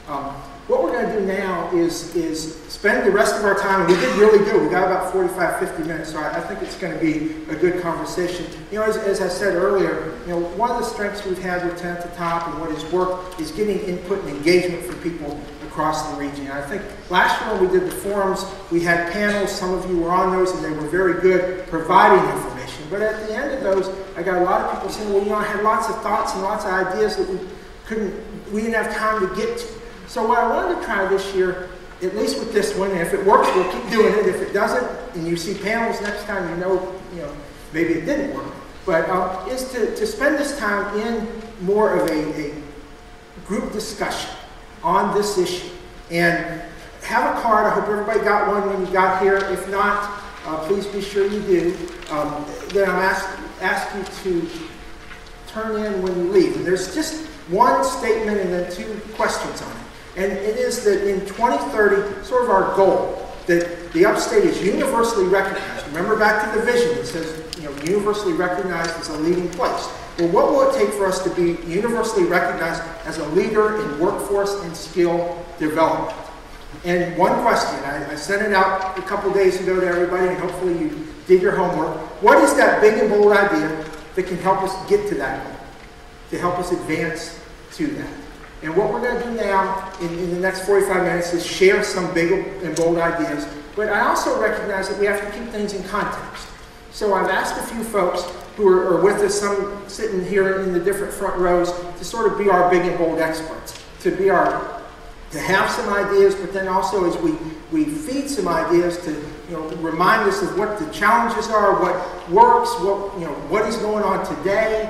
What we're going to do now is spend the rest of our time, and we did really good. We got about 45, 50 minutes, so I think it's going to be a good conversation. You know, as I said earlier, you know, one of the strengths we've had with 10 at the Top and what has worked is getting input and engagement from people across the region. And I think last year when we did the forums, we had panels. Some of you were on those, and they were very good providing information. But at the end of those, I got a lot of people saying, well, you know, I had lots of thoughts and lots of ideas that we didn't have time to get to. So what I wanted to try this year, at least with this one, and if it works, we'll keep doing it. If it doesn't, and you see panels next time, you know maybe it didn't work. But is to spend this time in more of a group discussion on this issue. And have a card. I hope everybody got one when you got here. If not, please be sure you do. Then I'm ask you to turn in when you leave. And there's just one statement and then 2 questions on it. And it is that in 2030, sort of our goal, that the upstate is universally recognized. Remember back to the vision, it says, you know, universally recognized as a leading place. Well, what will it take for us to be universally recognized as a leader in workforce and skill development? And one question, I sent it out a couple days ago to everybody, and hopefully you did your homework. What is that big and bold idea that can help us get to that goal, to help us advance to that? And what we're going to do now in the next 45 minutes is share some big and bold ideas. But I also recognize that we have to keep things in context. So I've asked a few folks who are with us, some sitting here in the different front rows, to sort of be our big and bold experts, to have some ideas, but then also as we feed some ideas to remind us of what the challenges are, what works, what is going on today,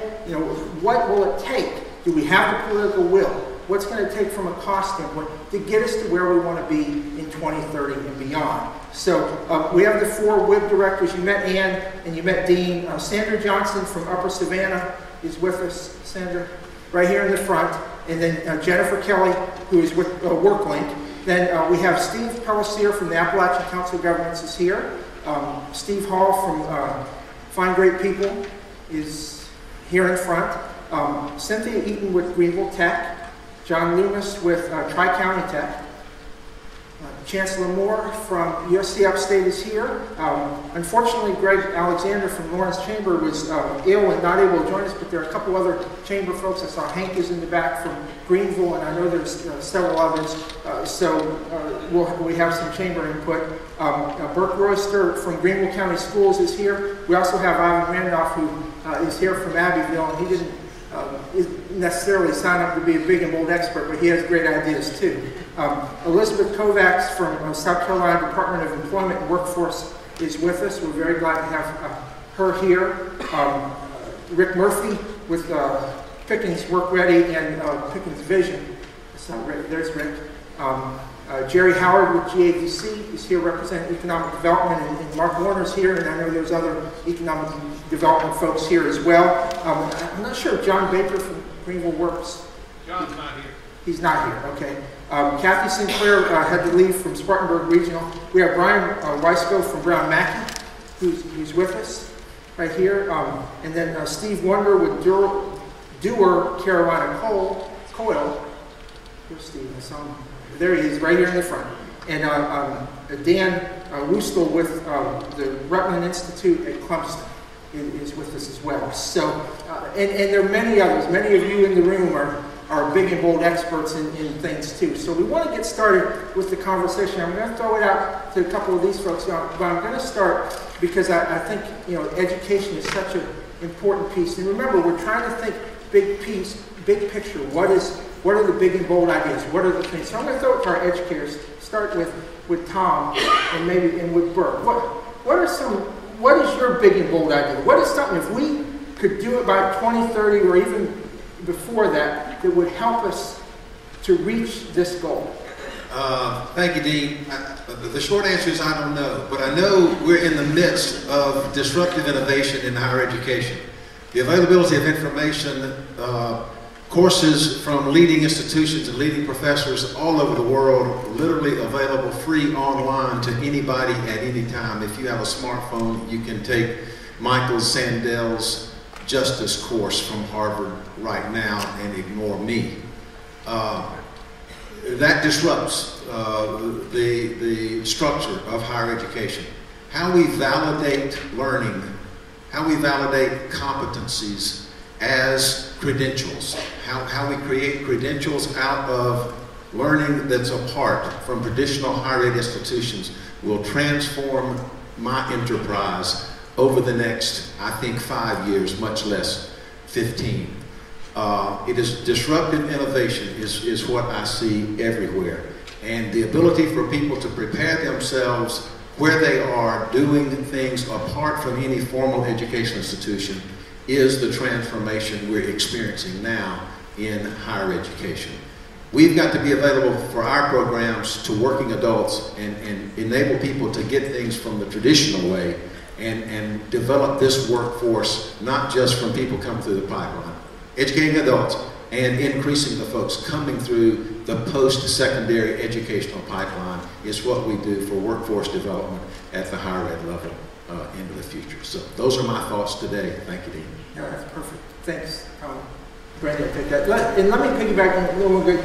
what will it take? Do we have the political will? What's going to take from a cost standpoint to get us to where we want to be in 2030 and beyond? So we have the 4 WIB directors. You met Ann and you met Dean. Sandra Johnson from Upper Savannah is with us. Sandra, right here in the front. And then Jennifer Kelly, who is with WorkLink. Then we have Steve Pellissier from the Appalachian Council of Governments is here. Steve Hall from Find Great People is here in front. Cynthia Eaton with Greenville Tech. John Loomis with Tri-County Tech. Chancellor Moore from USC Upstate is here. Unfortunately, Greg Alexander from Lawrence Chamber was ill and not able to join us, but there are a couple other chamber folks. I saw Hank is in the back from Greenville, and I know there's several others. We have some chamber input. Burke Royster from Greenville County Schools is here. We also have Ivan Randolph, who is here from Abbeville, and he didn't necessarily sign up to be a big and bold expert, but he has great ideas too. Elizabeth Kovacs from South Carolina Department of Employment and Workforce is with us. We're very glad to have her here. Rick Murphy with Pickens Work Ready and Pickens Vision. That's not Rick, there's Rick. Jerry Howard with GADC is here representing economic development, and Mark Warner's here, and I know there's other economic development folks here as well. I'm not sure if John Baker from Greenville works. John's not here. He's not here, okay. Kathy Sinclair had to leave from Spartanburg Regional. We have Brian Weisco from Brown Mackey, who's with us right here. And then Steve Wonder with Dewar Carolina Coil. Here's Steve, I saw him. There he is, right here in the front. And Dan Wustel with the Rutland Institute at Clemson is with us as well. So, and there are many others. Many of you in the room are big and bold experts in things too. So we want to get started with the conversation. I'm going to throw it out to a couple of these folks, but I'm going to start because I think education is such an important piece. And remember, we're trying to think big picture. What are the big and bold ideas? What are the things? So I'm going to throw it to our educators. Start with Tom and with Burke. What is your big and bold idea? What is something, if we could do it by 2030 or even before that would help us to reach this goal? Thank you, Dean. The short answer is I don't know, but I know we're in the midst of disruptive innovation in higher education. The availability of information, courses from leading institutions and leading professors all over the world, literally available free online to anybody at any time. If you have a smartphone, you can take Michael Sandel's Justice course from Harvard right now and ignore me. that disrupts the structure of higher education. How we validate learning, how we validate competencies as credentials, how we create credentials out of learning that's apart from traditional higher ed institutions will transform my enterprise over the next, I think, 5 years, much less 15. It is disruptive innovation is what I see everywhere. And the ability for people to prepare themselves where they are doing things apart from any formal education institution is the transformation we're experiencing now in higher education. We've got to be available for our programs to working adults and enable people to get things from the traditional way and develop this workforce, not just from people coming through the pipeline. Educating adults and increasing the folks coming through the post-secondary educational pipeline is what we do for workforce development at the higher ed level into the future. So those are my thoughts today. Thank you, Dean. Yeah, that's perfect. Thanks. Brandon, take that. And let me piggyback on a little bit,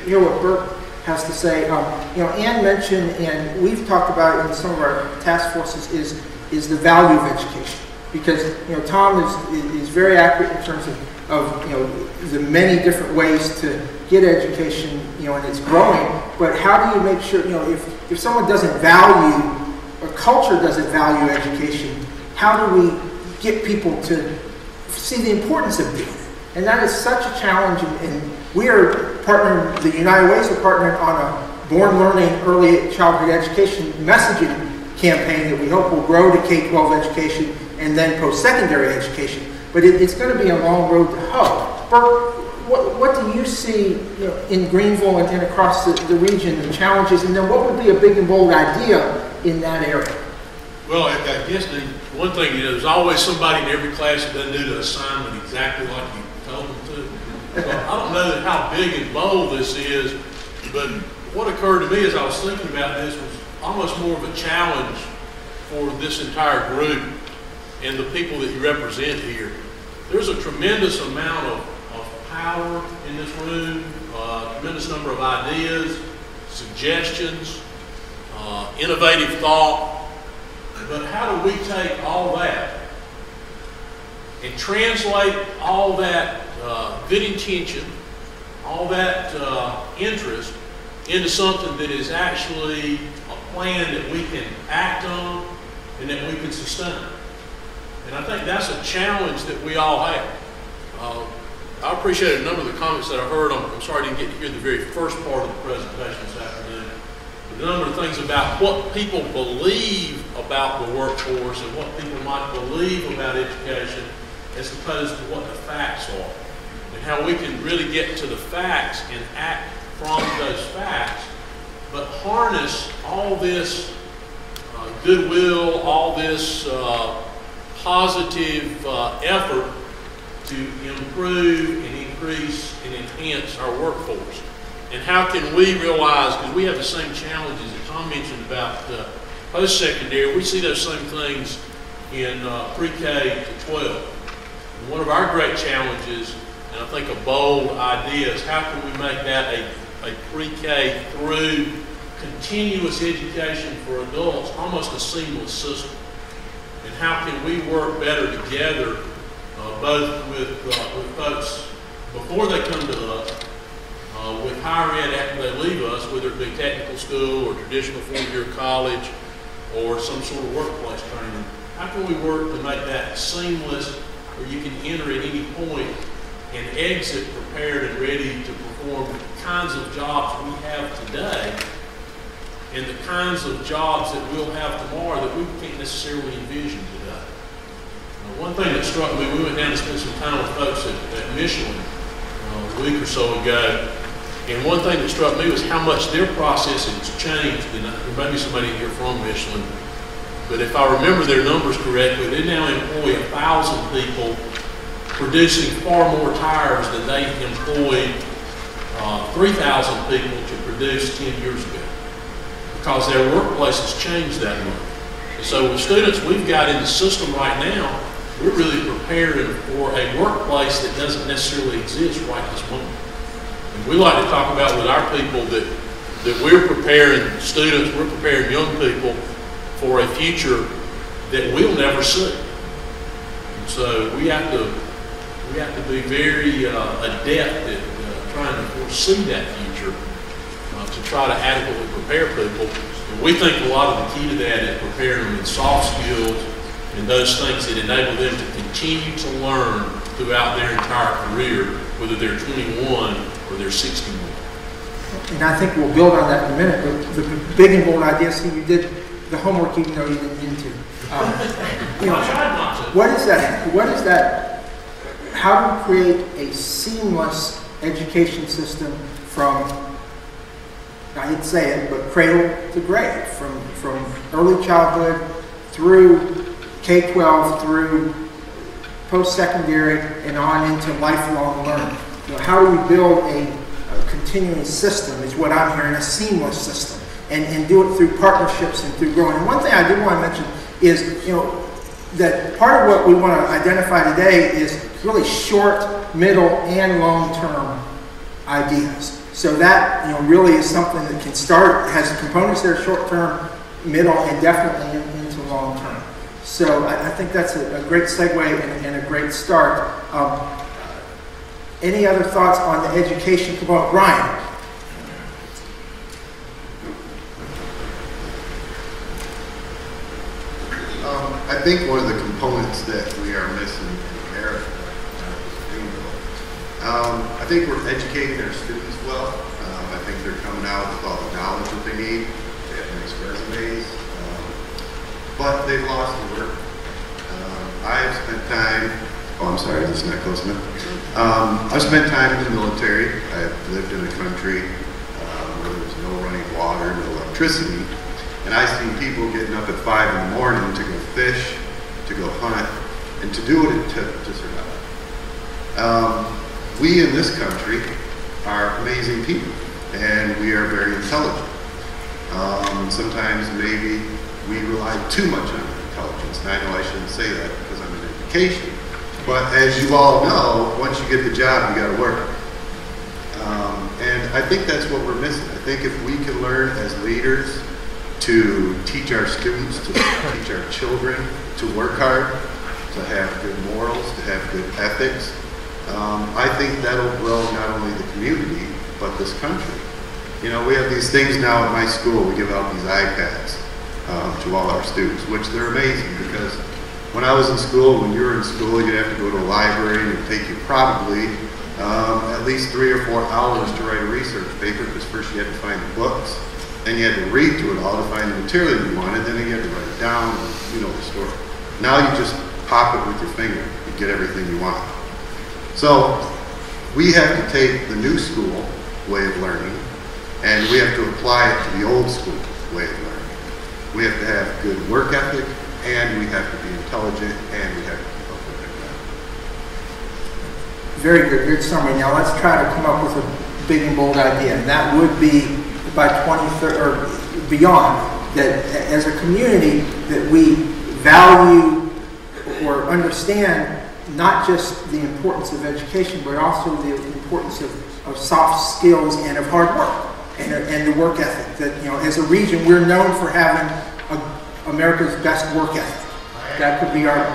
hear what Bert has to say. Ann mentioned, and we've talked about it in some of our task forces, is the value of education. Because Tom is very accurate in terms of the many different ways to get education, and it's growing. But how do you make sure, if someone doesn't value, or culture doesn't value education, how do we get people to see the importance of doing it? And that is such a challenge, and we are partnering, the United Ways are partnering on a Born Learning Early Childhood Education messaging campaign that we hope will grow to K-12 education and then post-secondary education. But it's going to be a long road to hoe. Bert, what do you see in Greenville and across the region, the challenges, and then what would be a big and bold idea in that area? Well, I guess the one thing, there's always somebody in every class that doesn't do the assignment exactly like you told them to. So I don't know how big and bold this is, but what occurred to me as I was thinking about this was almost more of a challenge for this entire group and the people that you represent here. There's a tremendous amount of power in this room, a tremendous number of ideas, suggestions, innovative thought. But how do we take all that and translate all that good intention, all that interest into something that is actually a plan that we can act on and that we can sustain? And I think that's a challenge that we all have. I appreciate a number of the comments that I heard. I'm sorry I didn't get to hear the very first part of the presentation this afternoon. But a number of things about what people believe about the workforce and what people might believe about education as opposed to what the facts are. And how we can really get to the facts and act from those facts, but harness all this goodwill, all this positive effort to improve and increase and enhance our workforce. And how can we realize, because we have the same challenges that Tom mentioned about post-secondary, we see those same things in pre-K to 12. And one of our great challenges, and I think a bold idea, is how can we make that a pre-K through continuous education for adults, almost a seamless system? And how can we work better together, both with folks before they come to us, with higher ed after they leave us, whether it be technical school or traditional four-year college or some sort of workplace training? How can we work to make that seamless where you can enter at any point and exit prepared and ready to perform the kinds of jobs we have today and the kinds of jobs that we'll have tomorrow that we can't necessarily envision today? One thing that struck me, we went down to spend some time with folks at Michelin a week or so ago, and one thing that struck me was how much their process has changed. And there may be somebody in here from Michelin, but if I remember their numbers correctly, they now employ 1,000 people, producing far more tires than they employed 3,000 people to produce 10 years ago, because their workplace has changed that much. And so with students we've got in the system right now, we're really preparing for a workplace that doesn't necessarily exist right this moment. And we like to talk about with our people that we're preparing students, we're preparing young people for a future that we'll never see. And so we have to be very adept at trying to foresee that future to try to adequately prepare people. And we think a lot of the key to that is preparing them in soft skills and those things that enable them to continue to learn throughout their entire career, whether they're 21 or they're 61. And I think we'll build on that in a minute, but the big and bold idea, see, you did the homework even though you didn't need to. What is that? How do we create a seamless education system from, I hate to say it, but cradle to grave, from early childhood through K-12, through post-secondary, and on into lifelong learning? How do we build a continuing system, is what I'm hearing, a seamless system, and do it through partnerships and through growing. And one thing I did want to mention is, that part of what we want to identify today is really short, middle, and long-term ideas. So that, really is something that can start, has components that are short-term, middle, and definitely into long-term. So I think that's a great segue and a great start. Any other thoughts on the education component? Brian? I think one of the components that we are missing in America I think we're educating our students well. I think they're coming out with all the knowledge that they need. They have nice resumes, but they've lost the work. I have spent time. Oh, I'm sorry, this is not close enough. I've spent time in the military. I've lived in a country where there's no running water, no electricity, and I've seen people getting up at 5 in the morning to go fish, to go hunt, and to do it to survive. We in this country are amazing people, and we are very intelligent. Sometimes maybe we rely too much on intelligence, and I know I shouldn't say that because I'm in education. But as you all know, once you get the job, you got to work. And I think that's what we're missing. I think if we can learn as leaders to teach our students, to teach our children to work hard, to have good morals, to have good ethics, I think that'll grow not only the community, but this country. We have these things now at my school. We give out these iPads to all our students, which they're amazing because when I was in school, when you were in school, you'd have to go to a library and it'd take you probably at least 3 or 4 hours to write a research paper because first you had to find the books, then you had to read through it all to find the material you wanted, then you had to write it down, and you know the story. Now you just pop it with your finger, you get everything you want. So we have to take the new school way of learning and we have to apply it to the old school way of learning. We have to have good work ethic, and we have to be intelligent, and we have to keep up with everybody. Very good, good summary. Now let's try to come up with a big and bold idea, and that would be by 2030 or beyond, that as a community that we value or understand not just the importance of education, but also the importance of soft skills and of hard work and the work ethic. That, as a region, we're known for having America's best work ethic. That could be our...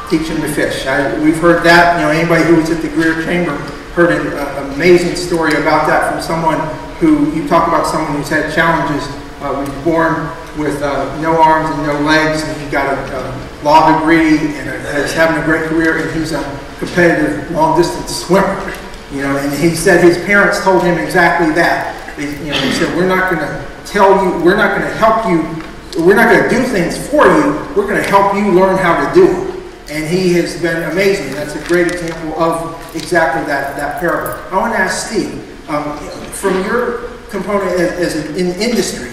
Teach them to fish. We've heard that. Anybody who was at the Greer Chamber heard an amazing story about that from someone who, you talk about someone who's had challenges, was born with no arms and no legs, and he got a law degree and is having a great career, and he's a competitive long-distance swimmer. And he said his parents told him exactly that. He said, we're not going to tell you, we're not going to help you, we're not going to do things for you, we're going to help you learn how to do them. And he has been amazing. That's a great example of exactly that parable. I want to ask Steve, from your component as in industry,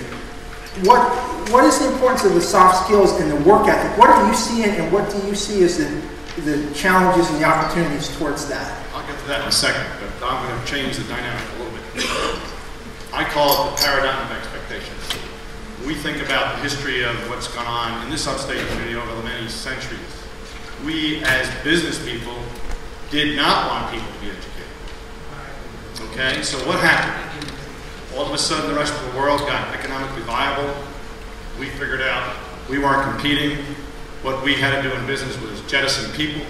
what is the importance of the soft skills and the work ethic? What are you seeing, and what do you see as the challenges and the opportunities towards that? I'll get to that in a second, but I'm going to change the dynamic a little bit. I call it the paradigm of expectations. We think about the history of what's gone on in this upstate community over the many centuries. we as business people did not want people to be educated. Okay, so what happened? All of a sudden the rest of the world got economically viable. We figured out we weren't competing. What we had to do in business was jettison people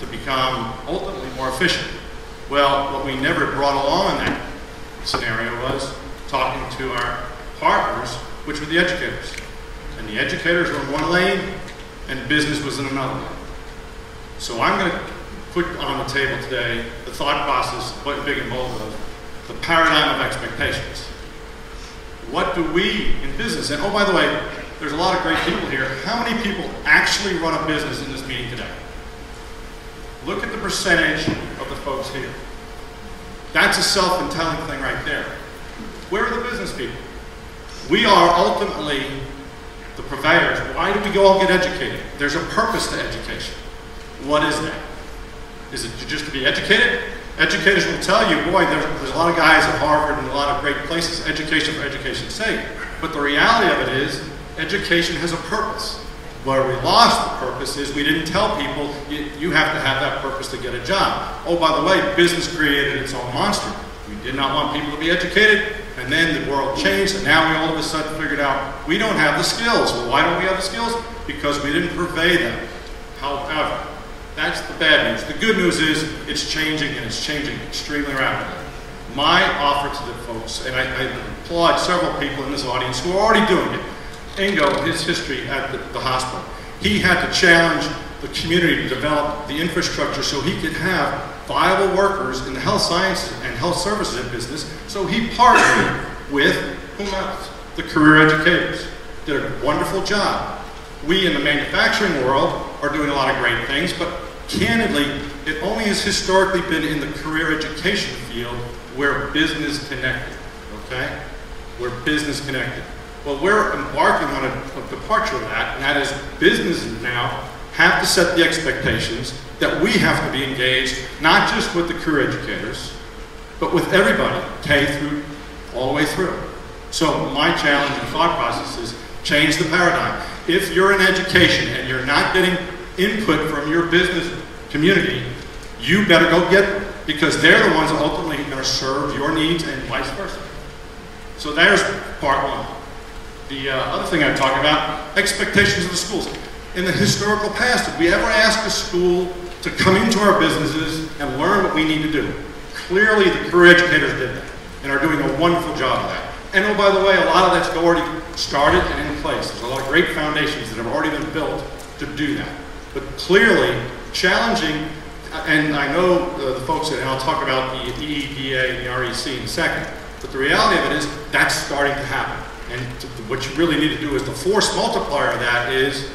to become ultimately more efficient. Well, what we never brought along in that scenario was talking to our partners, which were the educators. And the educators were in one lane, and business was in another lane. So I'm going to put on the table today the thought process, what big and bold of the paradigm of expectations. What do we in business, and oh, by the way, there's a lot of great people here. How many people actually run a business in this meeting today? Look at the percentage of the folks here. That's a self-telling thing right there. Where are the business people? We are ultimately the purveyors. Why do we go all get educated? There's a purpose to education. What is that? Is it just to be educated? Educators will tell you, boy, there's a lot of guys at Harvard and a lot of great places, education for education's sake. But the reality of it is, education has a purpose. Where we lost the purpose is we didn't tell people, you have to have that purpose to get a job. Oh, by the way, business created its own monster. We did not want people to be educated, and then the world changed, and now we all of a sudden figured out we don't have the skills. Well, why don't we have the skills? Because we didn't purvey them. However, that's the bad news. The good news is it's changing, and it's changing extremely rapidly. My offer to the folks, and I applaud several people in this audience who are already doing it. Ingo, his history at the hospital, he had to challenge the community to develop the infrastructure so he could have viable workers in the health sciences and health services business, so he partnered with whom else? The career educators. Did a wonderful job. We in the manufacturing world are doing a lot of great things, but candidly, it only has historically been in the career education field where business connected, okay? We're business connected. Well, we're embarking on a departure of that, and that is businesses now have to set the expectations that we have to be engaged, not just with the career educators, but with everybody, K through, all the way through. So my challenge and thought process is change the paradigm. If you're in education and you're not getting input from your business community, you better go get them, because they're the ones that ultimately are going to serve your needs and vice versa. So there's part one. The other thing I talk about, expectations of the schools. In the historical past, did we ever ask a school to come into our businesses and learn what we need to do? Clearly, the career educators did that and are doing a wonderful job of that. And oh, by the way, a lot of that's already started and in place. There's a lot of great foundations that have already been built to do that. But clearly, challenging, and I know the folks, and I'll talk about the EEDA and the REC in a second, but the reality of it is that's starting to happen. And what you really need to do is the force multiplier of that is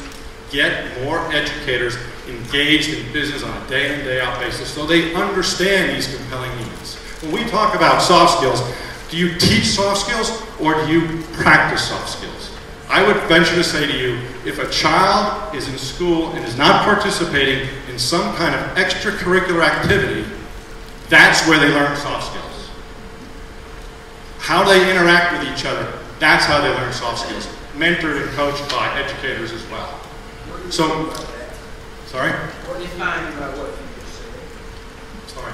get more educators engaged in business on a day in, day out basis so they understand these compelling needs. When we talk about soft skills, do you teach soft skills or do you practice soft skills? I would venture to say to you, if a child is in school and is not participating in some kind of extracurricular activity, that's where they learn soft skills. How they interact with each other, that's how they learn soft skills. Mentored and coached by educators as well. So, sorry? What do you find about what you just said? Sorry.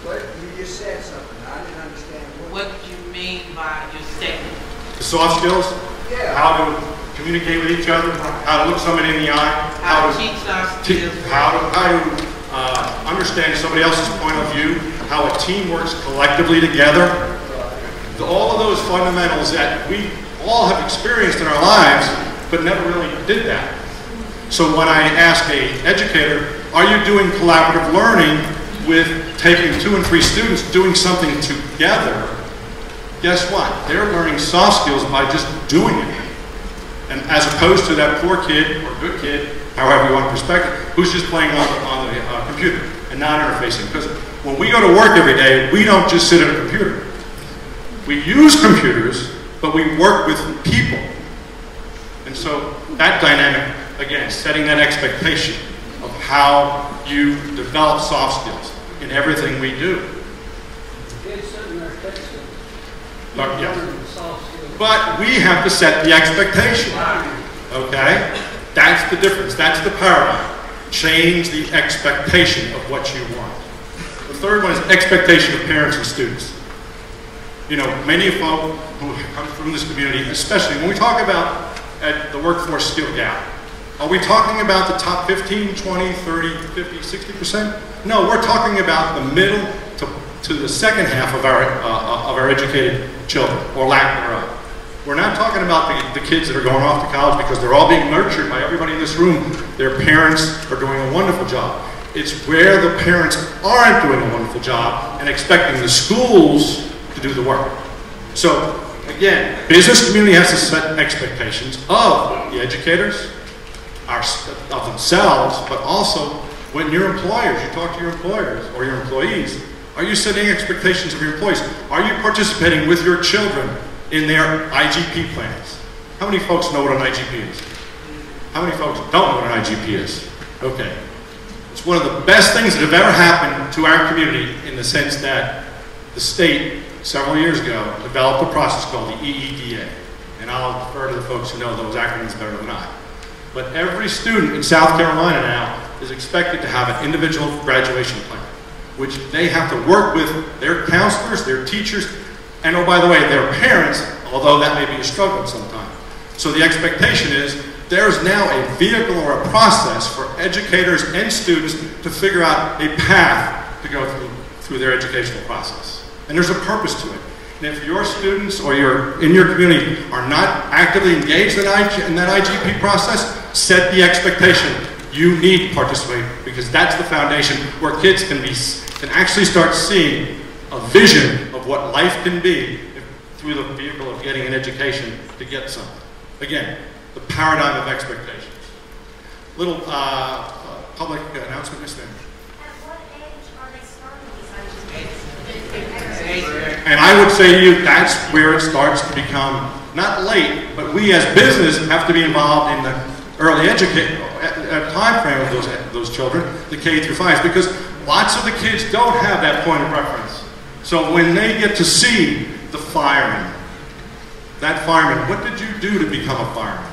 What, you just said something. I didn't understand. What do you mean by your statement? The soft skills? Yeah. How to communicate with each other, how to look somebody in the eye, How to teach our skills. how to understand somebody else's point of view, how a team works collectively together. All of those fundamentals that we all have experienced in our lives, but never really did that. So when I ask an educator, are you doing collaborative learning with taking 2 and 3 students doing something together? Guess what? They're learning soft skills by just doing it. And as opposed to that poor kid, or good kid, however you want to perspective, who's just playing on the computer and not interfacing. Because when we go to work every day, we don't just sit at a computer. We use computers, but we work with people. And so that dynamic, again, setting that expectation of how you develop soft skills in everything we do. Kids sitting there fixing. But we have to set the expectation. Okay? That's the difference. That's the paradigm. change the expectation of what you want. The third one is expectation of parents and students. You know, many of folks who come from this community, especially when we talk about the workforce skill gap, are we talking about the top 15, 20, 30, 50, 60%? No, we're talking about the middle to the second half of our educated children, or lack thereof. We're not talking about the kids that are going off to college because they're all being nurtured by everybody in this room. Their parents are doing a wonderful job. It's where the parents aren't doing a wonderful job and expecting the schools to do the work. So, again, business community has to set expectations of the educators, of themselves, but also when your employers, you talk to your employers or your employees, are you setting expectations of your employees? Are you participating with your children in their IGP plans? How many folks know what an IGP is? How many folks don't know what an IGP is? Okay. It's one of the best things that have ever happened to our community in the sense that the state, several years ago, developed a process called the EEDA. And I'll defer to the folks who know those acronyms better than I. But every student in South Carolina now is expected to have an individual graduation plan, which they have to work with their counselors, their teachers, and oh, by the way, their parents, although that may be a struggle sometimes. So the expectation is there's now a vehicle or a process for educators and students to figure out a path to go through their educational process. And there's a purpose to it. And if your students or in your community are not actively engaged in that IGP process, set the expectation. You need to participate because that's the foundation where kids can actually start seeing a vision of what life can be through the vehicle of getting an education to get something. Again, the paradigm of expectations. Little public announcement, Ms. Van. At what age are they starting these IGPs? And I would say to you, that's where it starts to become, not late, but we as business have to be involved in the early time frame of those children, the K through 5s, because lots of the kids don't have that point of reference. So when they get to see the fireman, that fireman, what did you do to become a fireman?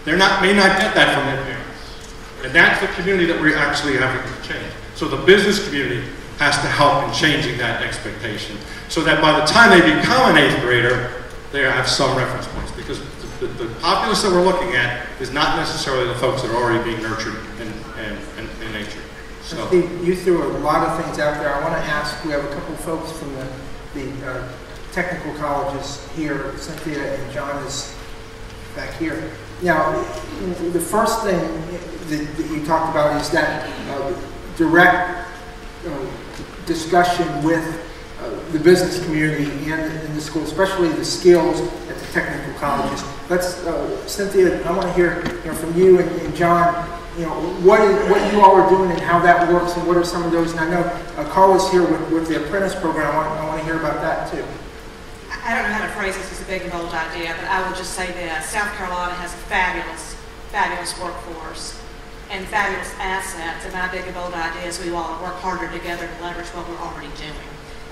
They may not get that from their parents. And that's the community that we're actually having to change. So the business community has to help in changing that expectation so that by the time they become an 8th grader, they have some reference points. Because the populace that we're looking at is not necessarily the folks that are already being nurtured in nature. So. Steve, you threw a lot of things out there. I want to ask, we have a couple of folks from the technical colleges here. Cynthia and John is back here. Now, the first thing that you talked about is that direct discussion with the business community and the school, especially the skills at the technical colleges. Let's, Cynthia, I want to hear from you and John, what you all are doing and how that works and what are some of those. And I know Carl is here with the apprentice program. I want to hear about that too. I don't know how to phrase this as a big and bold idea, but I will just say this. South Carolina has a fabulous, fabulous workforce and fabulous assets. And my big and bold idea is we all work harder together to leverage what we're already doing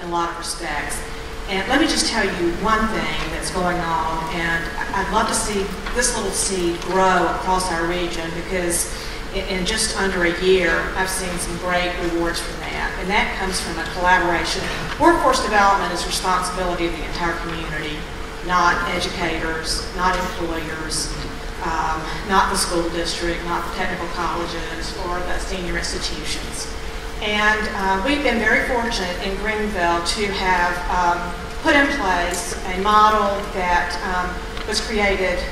in a lot of respects. And let me just tell you one thing that's going on, and I'd love to see this little seed grow across our region because in just under a year, I've seen some great rewards from that. And that comes from a collaboration. Workforce development is responsibility of the entire community, not educators, not employers, not the school district, not the technical colleges, or the senior institutions. And we've been very fortunate in Greenville to have put in place a model that was created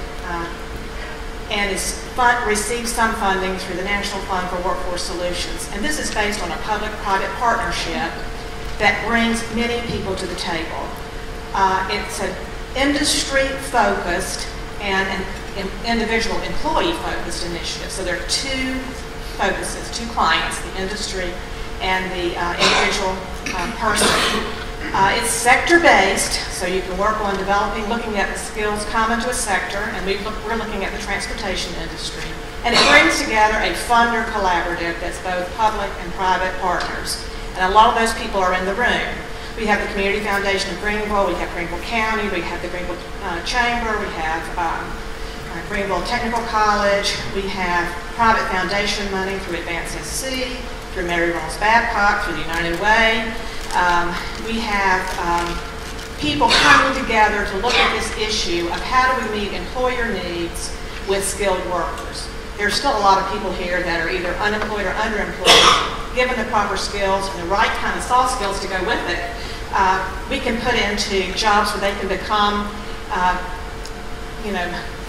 and received some funding through the National Fund for Workforce Solutions. And this is based on a public-private partnership that brings many people to the table. It's an industry-focused and an individual employee-focused initiative. So there are two focuses, two clients, the industry and the individual person. It's sector-based, so you can work on looking at the skills common to a sector, and we're looking at the transportation industry. And it brings together a funder collaborative that's both public and private partners. And a lot of those people are in the room. We have the Community Foundation of Greenville, we have Greenville County, we have the Greenville Chamber, we have Greenville Technical College. We have private foundation money through Advance SC, through Mary Rolls Babcock, through the United Way. We have people coming together to look at this issue of how do we meet employer needs with skilled workers. There's still a lot of people here that are either unemployed or underemployed. Given the proper skills and the right kind of soft skills to go with it, we can put into jobs where they can become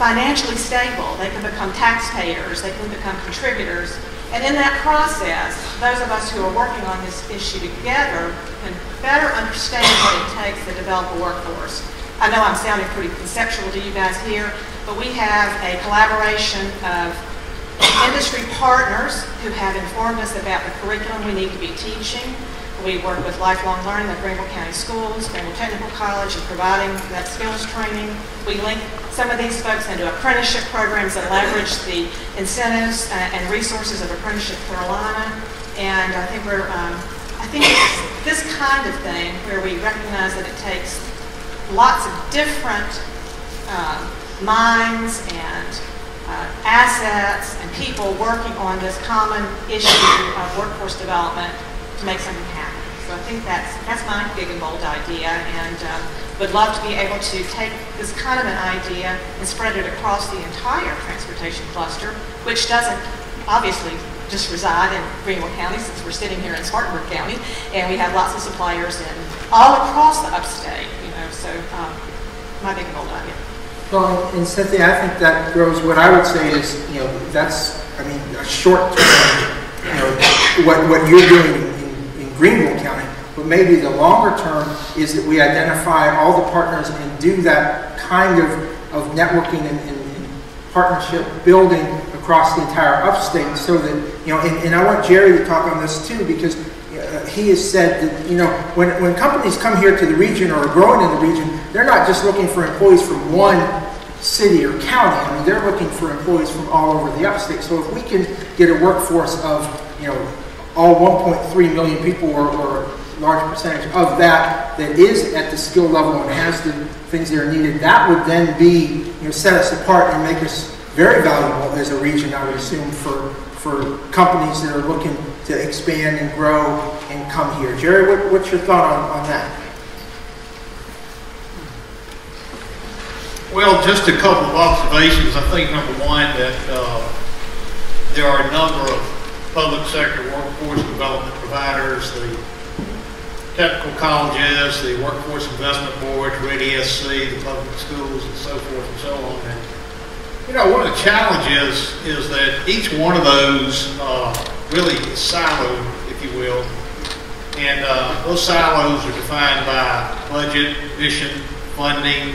financially stable. They can become taxpayers. They can become contributors. And in that process, those of us who are working on this issue together can better understand what it takes to develop a workforce. I know I'm sounding pretty conceptual to you guys here, but we have a collaboration of industry partners who have informed us about the curriculum we need to be teaching. We work with lifelong learning at Greenville County Schools, Greenville Technical College, and providing that skills training. We link some of these folks into apprenticeship programs that leverage the incentives and resources of Apprenticeship Carolina. And I think it's this kind of thing where we recognize that it takes lots of different minds and assets and people working on this common issue of workforce development to make something happen. So I think that's my big and bold idea, and would love to be able to take this kind of an idea and spread it across the entire transportation cluster, which doesn't obviously just reside in Greenville County, since we're sitting here in Spartanburg County, and we have lots of suppliers in all across the upstate. So my big and bold idea. Well, and Cynthia, I think that grows. What I would say is, that's, a short term, what you're doing in Greenville County, but maybe the longer term is that we identify all the partners and do that kind of networking and partnership building across the entire upstate, so that, and I want Jerry to talk on this too, because he has said that, when companies come here to the region or are growing in the region, they're not just looking for employees from one city or county. They're looking for employees from all over the upstate. So if we can get a workforce of, all 1.3 million people or a large percentage of that is at the skill level and has the things that are needed, that would then be, set us apart and make us very valuable as a region, I would assume, for companies that are looking to expand and grow and come here. Jerry, what's your thought on that? Well, just a couple of observations. I think, number one, that there are a number of public sector workforce development providers, the technical colleges, the Workforce Investment Board, Ready SC, the public schools, and so forth and so on. And, one of the challenges is that each one of those really is siloed, if you will. And those silos are defined by budget, mission, funding,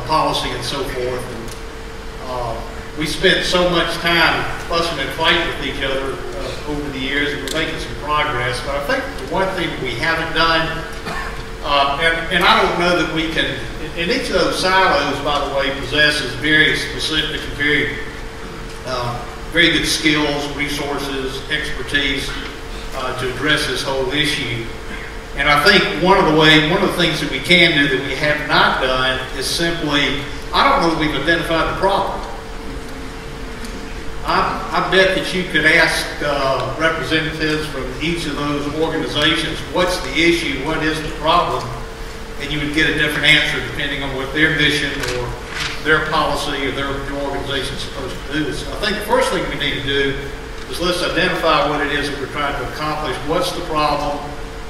policy, and so forth. And, we spent so much time fussing and fighting with each other over the years, and we're making some progress. But I think the one thing that we haven't done, and I don't know that we can, and each of those silos, by the way, possesses very specific and very good skills, resources, expertise to address this whole issue. And I think one of the things that we can do that we have not done is simply, I don't know that we've identified the problem. I bet that you could ask representatives from each of those organizations, what's the issue, what is the problem, and you would get a different answer depending on what their mission or their policy or their organization is supposed to do. So I think the first thing we need to do is let's identify what it is that we're trying to accomplish, what's the problem,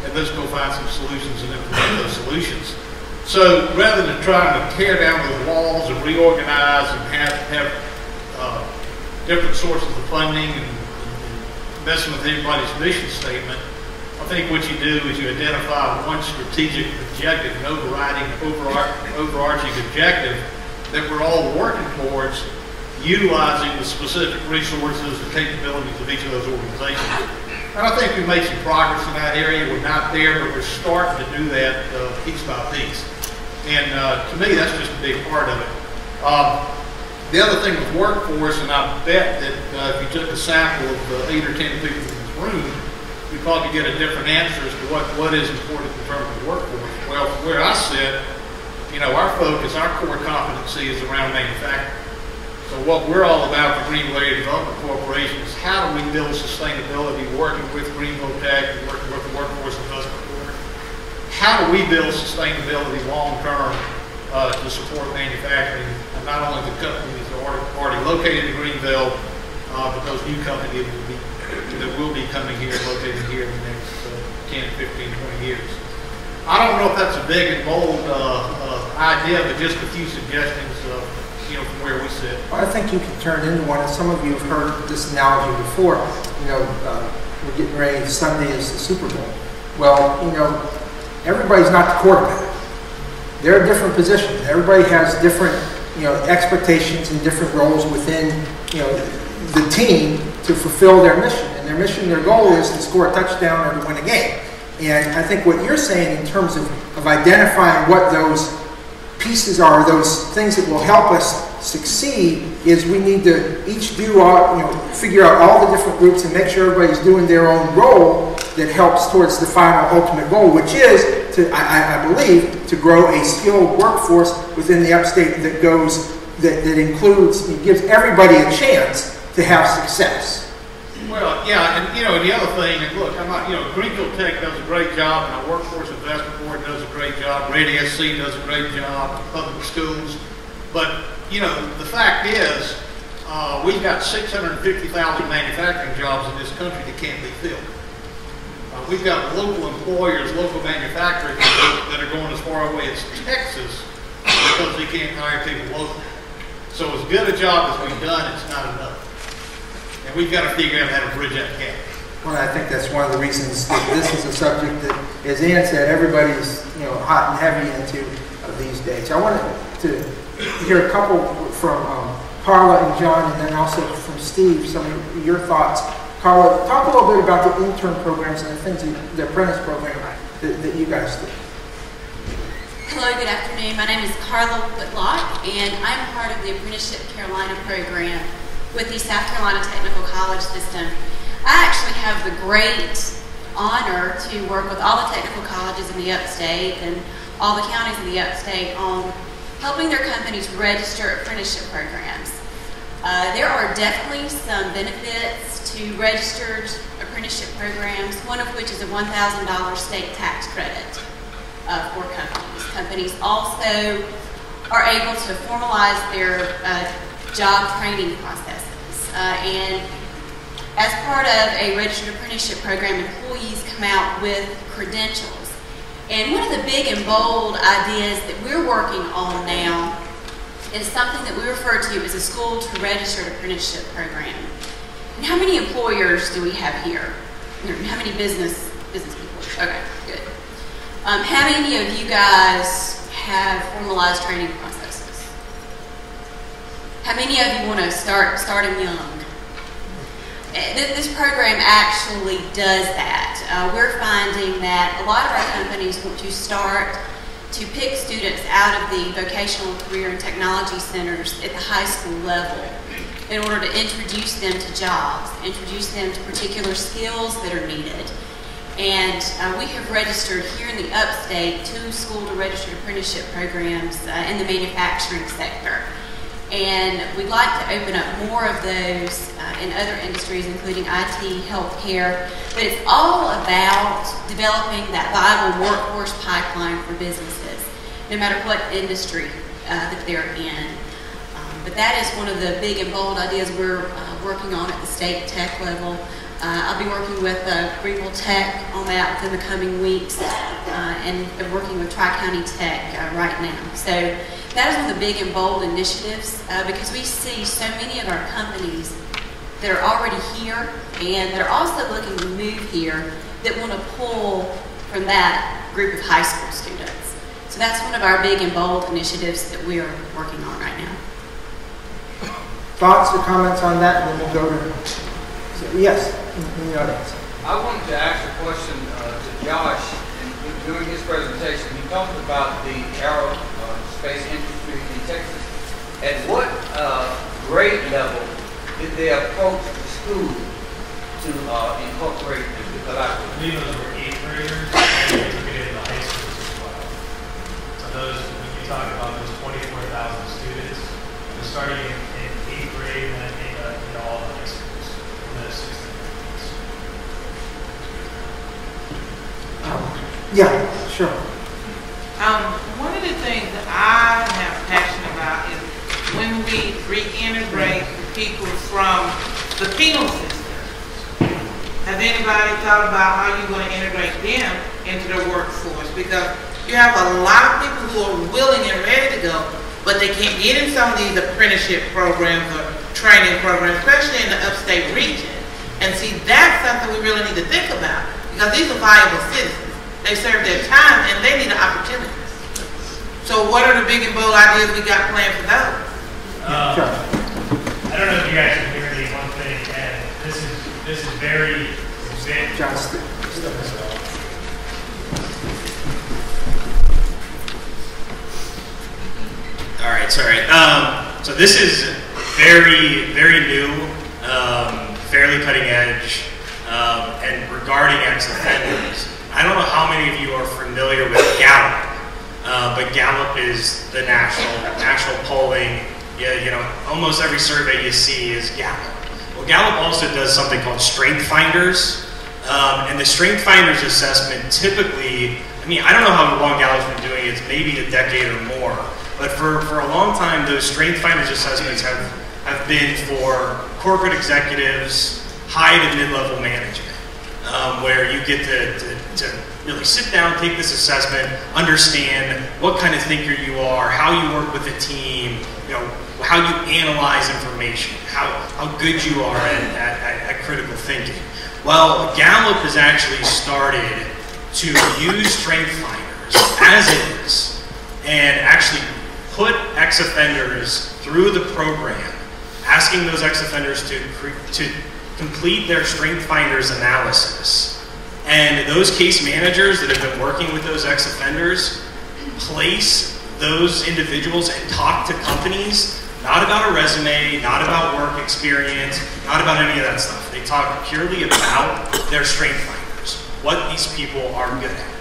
and let's go find some solutions and implement those solutions. So rather than trying to tear down those walls and reorganize and have different sources of funding and messing with everybody's mission statement, I think what you do is you identify one strategic objective, an overarching objective that we're all working towards, utilizing the specific resources and capabilities of each of those organizations. And I think we've made some progress in that area. We're not there, but we're starting to do that piece by piece. And to me, that's just a big part of it. The other thing with workforce, and I bet that if you took a sample of 8 or 10 people in this room, you'd probably get a different answer as to what is important in terms of workforce. Well, where I sit, our focus, our core competency is around manufacturing. So what we're all about for Greenville Area Development Corporation is how do we build sustainability, working with Greenville Tech and working with the Workforce Investment Board. How do we build sustainability long-term to support manufacturing, and not only the companies that are already located in Greenville, but those new companies that will be coming here, located here in the next 10, 15, 20 years. I don't know if that's a big and bold idea, but just a few suggestions from where we sit. Well, I think you can turn it into one, and some of you have heard this analogy before. We're getting ready, Sunday is the Super Bowl. Well, everybody's not the quarterback. They're different positions. Everybody has different, expectations and different roles within, the team to fulfill their mission. And their mission, their goal is to score a touchdown or to win a game. And I think what you're saying in terms of identifying what those pieces are, those things that will help us succeed, is we need to each figure out all the different groups and make sure everybody's doing their own role that helps towards the final ultimate goal, which is to, I believe, to grow a skilled workforce within the upstate that includes, gives everybody a chance to have success. Well, yeah, and the other thing, and look, I'm not, Greenville Tech does a great job, and our Workforce Investment Board does a great job, Red SC does a great job, public schools, but, the fact is, we've got 650,000 manufacturing jobs in this country that can't be filled. We've got local employers, local manufacturers that are going as far away as Texas because they can't hire people locally. So as good a job as we've done, it's not enough. And we've got to figure out how to bridge that gap. Well, I think that's one of the reasons that this is a subject that, as Ann said, everybody's hot and heavy into these days. I wanted to hear a couple from Carla and John, and then also from Steve, some of your thoughts. Carla, talk a little bit about the intern programs and the things, the apprentice program that you guys do. Hello, good afternoon. My name is Carla Whitlock, and I'm part of the Apprenticeship Carolina program with the South Carolina Technical College system. I actually have the great honor to work with all the technical colleges in the upstate and all the counties in the upstate on helping their companies register apprenticeship programs. There are definitely some benefits to registered apprenticeship programs, one of which is a $1,000 state tax credit for companies. Companies also are able to formalize their job training processes. And as part of a registered apprenticeship program, employees come out with credentials. And one of the big and bold ideas that we're working on now is something that we refer to as a school to registered apprenticeship program. And how many employers do we have here? How many business people? Okay, good. How many of you guys have formalized training processes? How many of you want to start them young? This program actually does that. We're finding that a lot of our companies want to start to pick students out of the vocational career and technology centers at the high school level in order to introduce them to jobs, introduce them to particular skills that are needed. And we have registered here in the upstate 2 school to registered apprenticeship programs in the manufacturing sector. And we'd like to open up more of those in other industries, including IT, healthcare. But it's all about developing that viable workforce pipeline for businesses, no matter what industry that they're in. But that is one of the big and bold ideas we're working on at the state tech level. I'll be working with Greenville Tech on that within the coming weeks, and working with Tri-County Tech right now. So that is one of the big and bold initiatives because we see so many of our companies that are already here and that are also looking to move here that want to pull from that group of high school students. So that's one of our big and bold initiatives that we are working on right now. Thoughts or comments on that, and then we'll go to, yes, in the audience. I wanted to ask a question to Josh. During his presentation, he talked about the aerospace industry in Texas. At what grade level did they approach the school to incorporate the collaborative? I believe those were 8th graders, and they took it in the high schools as well. So those, when you talk about those 24,000 students, they're starting in 8th Yeah, sure. One of the things that I have passion about is when we reintegrate people from the penal system. Has anybody thought about how you're going to integrate them into the workforce? Because you have a lot of people who are willing and ready to go, but they can't get in some of these apprenticeship programs or training programs, especially in the upstate region. And see, that's something we really need to think about, because these are valuable citizens. They served their time and they need an opportunity. So what are the big and bold ideas we got planned for those? Sure. I don't know if you guys can hear me. One thing, and this is very Johnston. All right, sorry. So this is very, very new, fairly cutting edge, and regarding ex-offenders. I don't know how many of you are familiar with Gallup. But Gallup is the national polling. You know, almost every survey you see is Gallup. Well, Gallup also does something called Strength Finders, and the Strength Finders assessment typically, I mean, I don't know how long Gallup's been doing it, it's maybe a decade or more, but for a long time, those Strength Finders assessments have been for corporate executives, high to mid-level management, where you get to really sit down, take this assessment, understand what kind of thinker you are, how you work with a team, you know, how you analyze information, how good you are at critical thinking. Well, Gallup has actually started to use Strength Finders as it is and actually put ex-offenders through the program, asking those ex-offenders to complete their Strength Finders analysis. And those case managers that have been working with those ex-offenders place those individuals and talk to companies, not about a resume, not about work experience, not about any of that stuff. They talk purely about their Strength Finders, what these people are good at.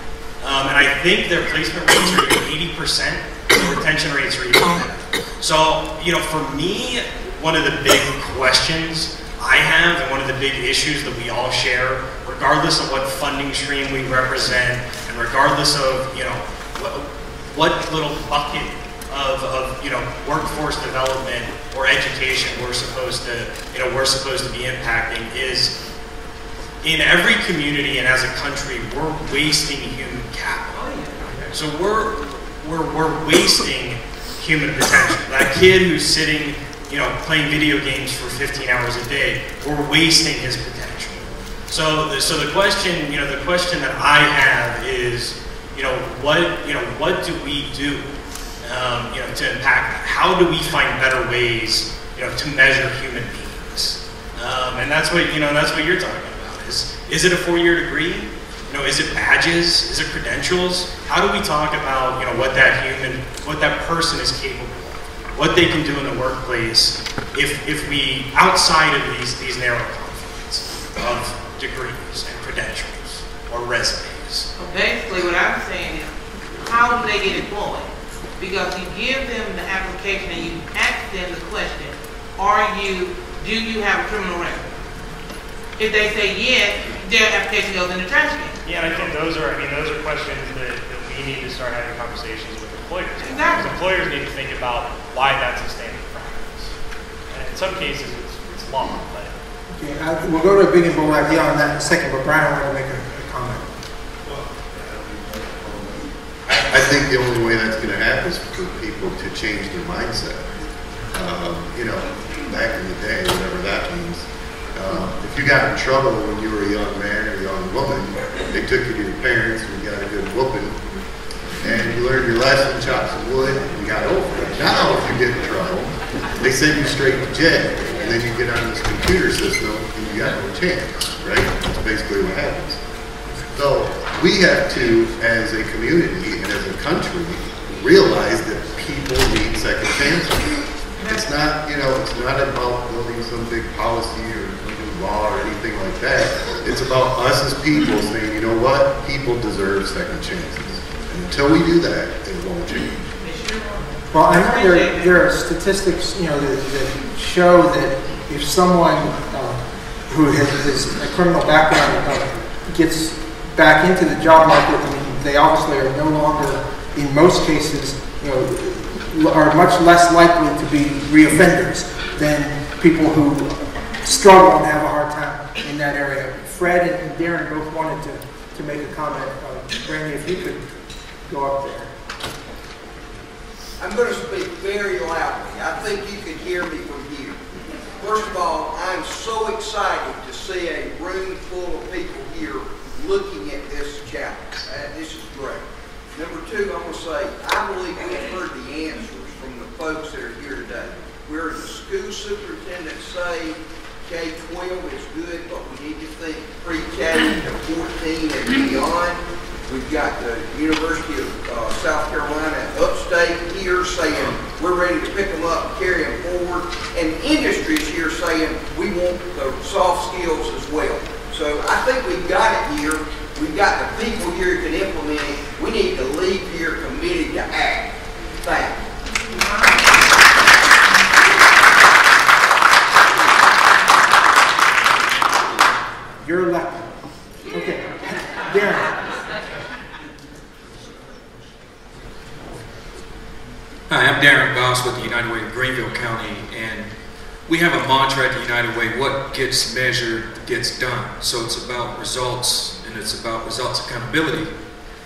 And I think their placement rates are even 80%, the retention rates are even better. So, you know, for me, one of the big questions I have, and one of the big issues that we all share, regardless of what funding stream we represent, and regardless of, you know, what little bucket of you know, workforce development or education we're supposed to be impacting, is in every community and as a country, we're wasting human capital. So we're wasting human potential. That kid who's sitting, you know, playing video games for 15 hours a day, we're wasting his potential. So the question, you know, the question that I have is, what do we do, you know, to impact that? How do we find better ways, you know, to measure human beings? And that's what, you know, that's what you're talking about. Is it a 4-year degree? You know, is it badges? Is it credentials? How do we talk about, you know, what that person is capable of, what they can do in the workplace if we, outside of these narrow confines of degrees and credentials or resumes? Well, basically what I'm saying is, how do they get employed? Because you give them the application and you ask them the question, do you have a criminal record? If they say yes, their application goes in the trash can. Yeah, and I think those are questions that we need to start having conversations with employers. Exactly. Because employers need to think about why that's a standard practice. And in some cases, it's law. But okay, we'll go to a big and bold idea on that in a second, but Brian wanted to make a comment. I think the only way that's going to happen is for people to change their mindset. You know, back in the day, whatever that means, if you got in trouble when you were a young man or a young woman, they took you to your parents and you got a good whooping, and you learned your lesson, chopped some wood, and you got over it. Now, if you get in trouble, they send you straight to jail, and then you get on this computer system and you got no chance, right? That's basically what happens. So we have to, as a community and as a country, realize that people need second chances. It's not, you know, it's not about building some big policy or some new law or anything like that. It's about us as people saying, you know what, people deserve second chances. And until we do that, it won't change. Well, I know there are statistics, you know, that show that if someone who has a criminal background gets back into the job market, I mean, they obviously are no longer, in most cases, are much less likely to be reoffenders than people who struggle and have a hard time in that area. Fred and Darren both wanted to make a comment. Randy, if you could go up there. I'm going to speak very loudly. I think you can hear me from here. First of all, I'm so excited to see a room full of people here looking at this challenge. This is great. Number two, I'm going to say, I believe we've heard the answers from the folks that are here today. We heard the school superintendent say K-12 is good, but we need to think pre-K to 14 and beyond. We've got the University of South Carolina Upstate here saying we're ready to pick them up and carry them forward. And industries here saying we want the soft skills as well. So I think we've got it here. We've got the people here who can implement it. We need to leave here committed to act. Thank you. You're elected. Okay. Darren. Hi, I'm Darren Goss with the United Way of Greenville County, and we have a mantra at the United Way: what gets measured gets done. So it's about results, and it's about results accountability.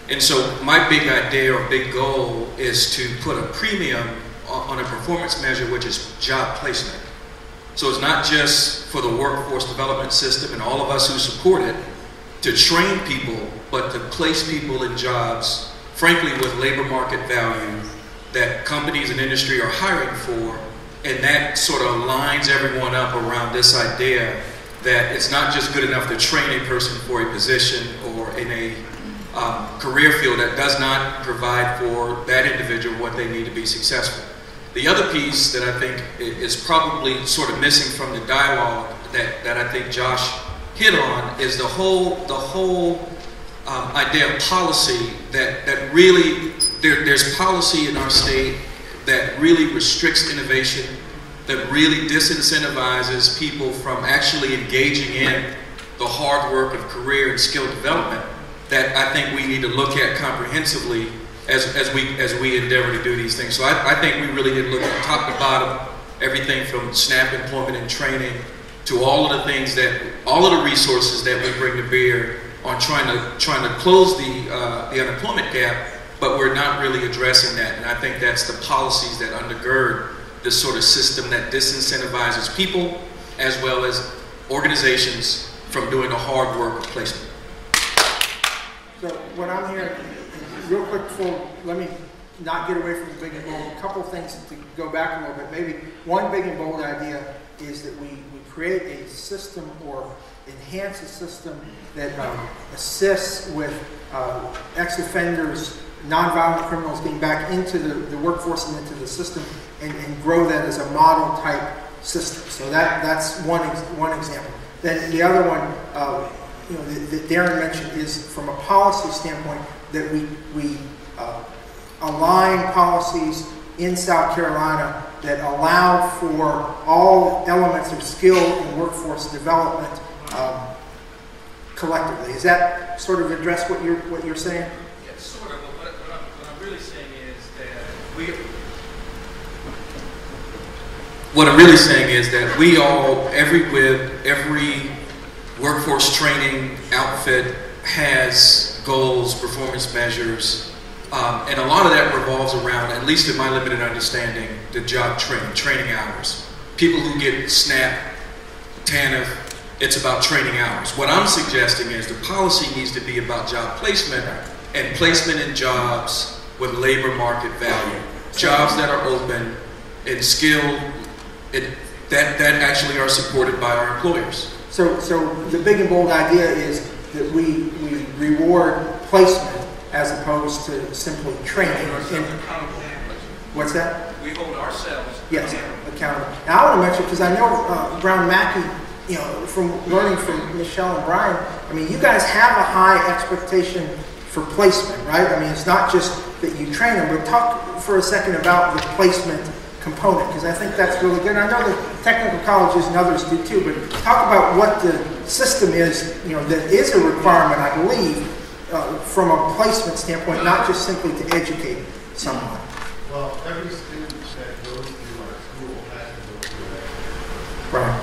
And so my big idea or big goal is to put a premium on a performance measure, which is job placement. So it's not just for the workforce development system and all of us who support it to train people, but to place people in jobs, frankly, with labor market value that companies and industry are hiring for, and that sort of lines everyone up around this idea that it's not just good enough to train a person for a position or in a career field that does not provide for that individual what they need to be successful. The other piece that I think is probably sort of missing from the dialogue that I think Josh hit on is the whole idea of policy that really, there's policy in our state that really restricts innovation, that really disincentivizes people from actually engaging in the hard work of career and skill development, that I think we need to look at comprehensively as we endeavor to do these things. So I think we really need to look at top to bottom, everything from SNAP employment and training to all of the things all of the resources that we bring to bear on trying to close the unemployment gap, but we're not really addressing that. And I think that's the policies that undergird this sort of system that disincentivizes people as well as organizations from doing the hard work of placement. So what I'm hearing, real quick let me not get away from the big and bold, a couple things to go back a little bit. Maybe one big and bold idea is that we create a system or enhance a system that assists with ex-offenders, nonviolent criminals getting back into the workforce and into the system and grow that as a model type system. So that's one example. Then the other one that Darren mentioned is from a policy standpoint that we align policies in South Carolina that allow for all elements of skill and workforce development collectively. Is that sort of address what you're saying? Yeah, sort of. What I'm really saying is that What I'm really saying is that we all, every workforce training outfit has goals, performance measures, and a lot of that revolves around, at least in my limited understanding, the job training hours. People who get SNAP, TANF, it's about training hours. What I'm suggesting is the policy needs to be about job placement and placement in jobs with labor market value. Jobs that are open and skilled, that actually are supported by our employers. So the big and bold idea is that we reward placement as opposed to simply training. What's that? we hold ourselves accountable. And I want to mention, because I know Brown Mackey, from learning from Michelle and Brian, I mean, you guys have a high expectation for placement, right? I mean, it's not just that you train them, but talk for a second about the placement component, because I think that's really good. I know the technical colleges and others do too, but talk about what the system is, that is a requirement, I believe, from a placement standpoint, not just simply to educate someone. Well, every student that goes through our school has to go through that. Right.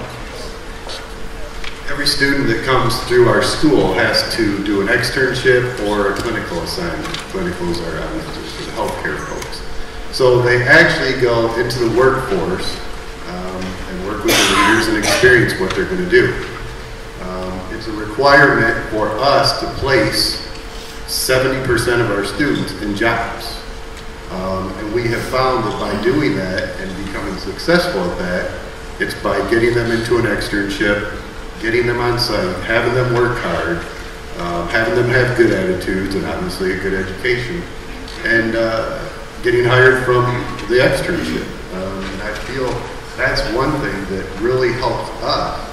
Every student that comes through our school has to do an externship or a clinical assignment. Clinicals are obviously for the healthcare folks. So they actually go into the workforce and work with the leaders and experience what they're going to do. It's a requirement for us to place 70% of our students in jobs. And we have found that by doing that and becoming successful at that, it's by getting them into an externship, getting them on site, having them work hard, having them have good attitudes and obviously a good education, and getting hired from the externship. And I feel that's one thing that really helps us,